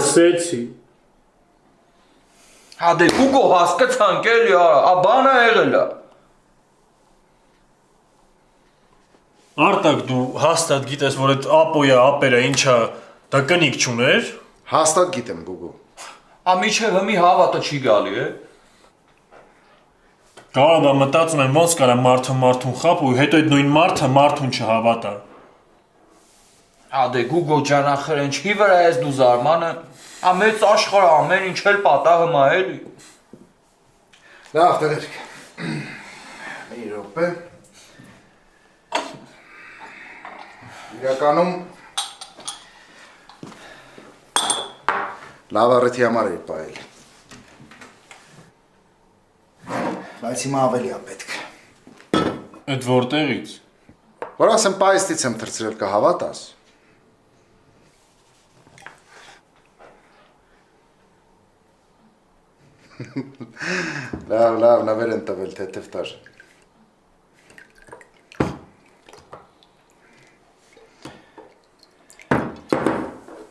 Լսեցի։ Հա դե Գուգո հասկացանք էլի արա, բանա եղել է։ Արտակ դու հաստատ գիտես, որ այդ ապոյա ապերը ինչա, դա կնիկ չուներ։ Հաստատ գիտեմ Գուգո։ Միջև հմի հավատը չի գալի է։ Կարող է մտածում եմ ոնց կարա մարդուն խապ ու հետո այդ նույն մարդը մարդուն չհավատա։ Հա դե Գուգո ջան ախր ինչի վրա ես դու զարմանը։ Մեծ աշխարհը ամեն ինչ էլ պատահը մա էլի։ Լավ տղերք։ Մի րոպե։ Իրականում լավ առիթի համար էր պահել։ Բայց հիմա ավելի է պետք։ Այդ որտեղից։ Որ ասեմ պայստից եմ թրծրել կհավատաս։ Լավ, նվեր են տվել թեթև տար։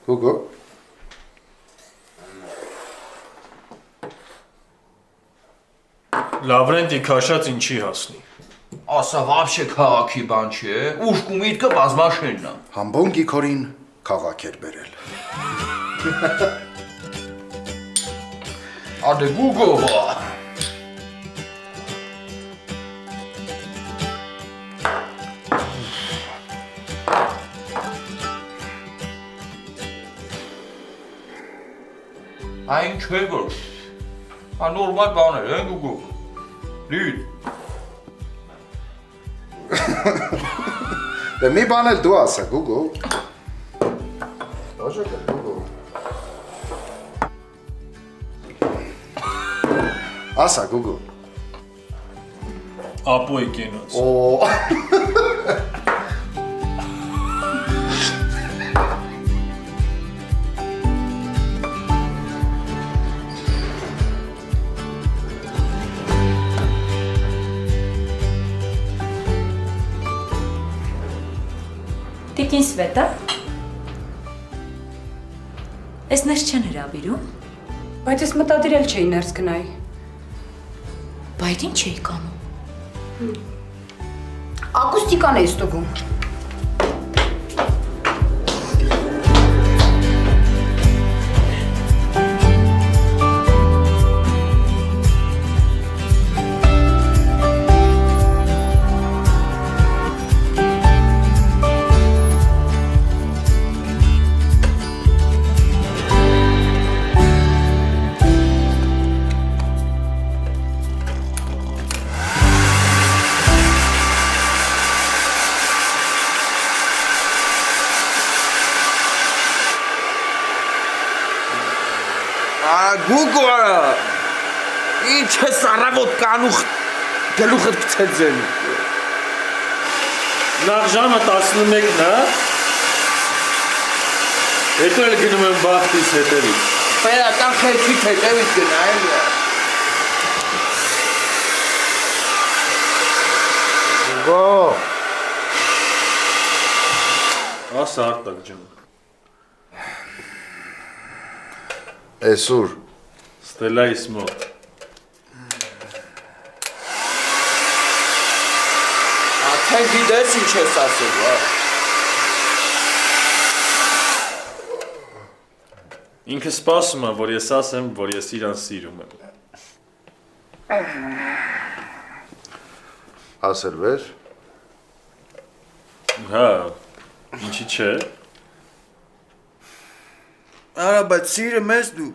Գուգո։ Լավրենտի քաշած ինչի հասնի։ Ասա вообще քաղաքի բան չի է, ուշք ու միտքը բազմաշենն է։ Համբոն Գիքորին քաղաք էր բերել։ Ադե Գուգո բա։ Այն չէ որ։ Նորմալ բաներ են Գուգո։ Լիդ։ Դե մի բան էլ դու ասա, Գուգո։ Ոչ է Գուգո։ Ասա, Գուգո։ Ապոյ կենոց։ Տիկին Սվետա, ես ներս չեն հրավիրում։ Բայց ես մտադիրել չէի ներս գնայի։ Բայց ինչ էի կանում։ Ակուստիկան էի ստուգում։ Գուգո ինչ ես առավոտ կանուխ գլուխդ գցել ձեն։ Նախ ժամը 11-ն է։ Հետո էլ գնում եմ բախտից հետևից։ Պետական խեցից հետևից գնայել է։ Գո։ Ասա Արտակ ջան։ Էսուր։ Ստելայիս մոտ։ Թե գիտես ինչ ես ասել, հա։ Ինքը սպասում է, որ ես ասեմ, որ ես իրան սիրում եմ։ Ասել վեր։ Հա, ինչի չէ։ Արա, բայց սիրը մեզ դու։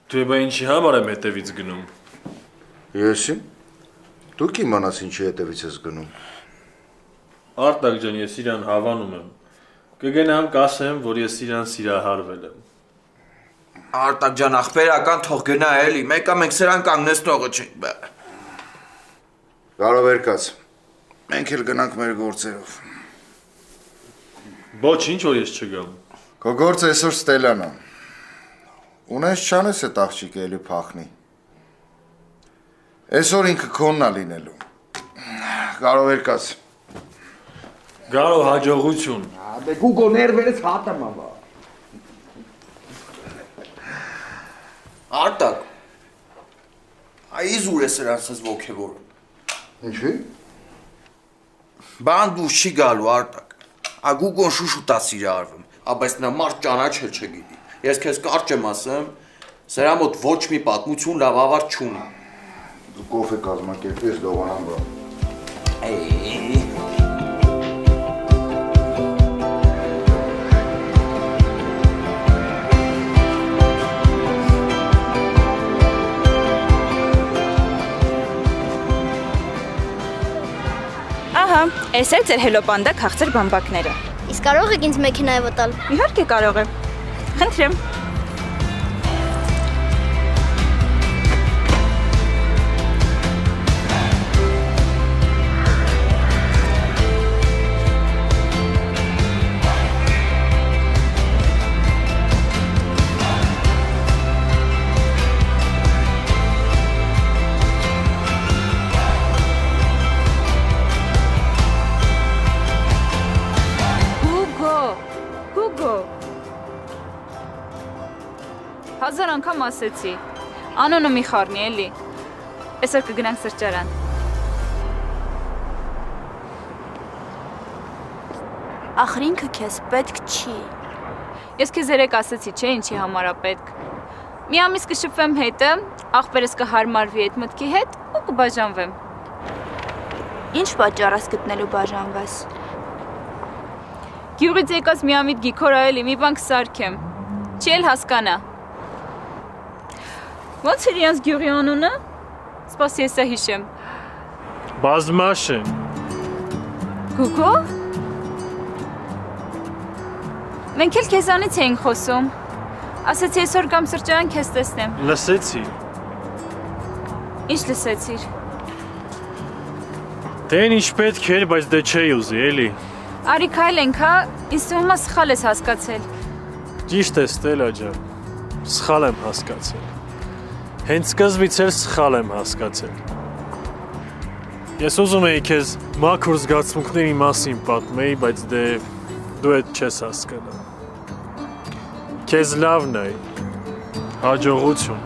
Դու բա ինչի համար եմ հետևից գնում։ Եսի։ Դուք իմանաս ինչի հետևից ես գնում։ Արտակ ջան, ես իրան հավանում եմ։ Կգնամ կասեմ, որ ես իրան սիրահարվել եմ։ Արտակ ջան, ախպերական թող գնա էլի, մեկա մենք սրան կանգնեցնողը չենք։ Կարովերկաց։ Մենք էլ գնանք մեր գործերով։ Ոչինչ որ ես չգամ։ Քո գործը այսօր Ստելան է։ Ունես չանես այդ աղջիկը էլի փախնի։ Այսօր ինքը քոնն է լինելու։ Կարովերկաց։ Գարո հաջողություն։ Դե Գուգո ներվերս հատեմ աբա։ Արտակ։ Այս ուր է սրանցս ոգևորը։ Ինչի՞։ Բան դու չի գալու Արտակ։ Գուգոն շուշուտա սիրարվում, բայց նա մարդ ճանաչել չգիտի։ Ես քեզ կարճ եմ ասեմ, սրա մոտ ոչ մի պատմություն լավ ավարտ չունի։ Դու կոֆե կազմակերպես դողանան բա։ Ահա, այս է ձեր հելոպանդա քաղցր բամբակները։ Իսկ կարող եք ինձ մեքենայով տալ։ Իհարկե կարող եմ։ Խնդրեմ։ Հազար անգամ ասեցի, անոնը մի խառնի էլի, այսօր կգնանք սրճարան։ Ախր ինքը քեզ պետք չի։ Ես քեզ երեկ ասեցի, չէ, ինչի համար է պետք։ Մի ամիս կշփվեմ հետը, աղբերս կհարմարվի այդ մտքի հետ ու կբաժանվեմ։ Ինչ պատճառ ես գտնելու բաժանվես։ Գյուղից եկած մի ամիտ գիքորա էլի, մի բան կսարքեմ։ Չի էլ հասկանա։ Ոնց էր իրանց գյուղի անունը։ Սպասի եսա հիշեմ։ Բազմաշեն։ Գուգո։ Մենք էլ քեզանից էինք խոսում։ Ասեցի այսօր կամ սրճարան քեզ տեսնեմ։ Լսեցի։ Ինչ լսեցիր։ Դեն ինչ պետք էր, բայց դե չէի ուզի, էլի։ Արի քայլ ենք, հա, ինձ թվում է սխալ ես հասկացել։ Ճիշտ է, Ստելա ջան։ Սխալ եմ հասկացել։ Հենց սկզբից էլ սխալ եմ հասկացել։ Ես ուզում էի քեզ մաքուր զգացմունքների մասին պատմեի, բայց դե դու այդ չես հասկանա։ Քեզ լավն է, հաջողություն։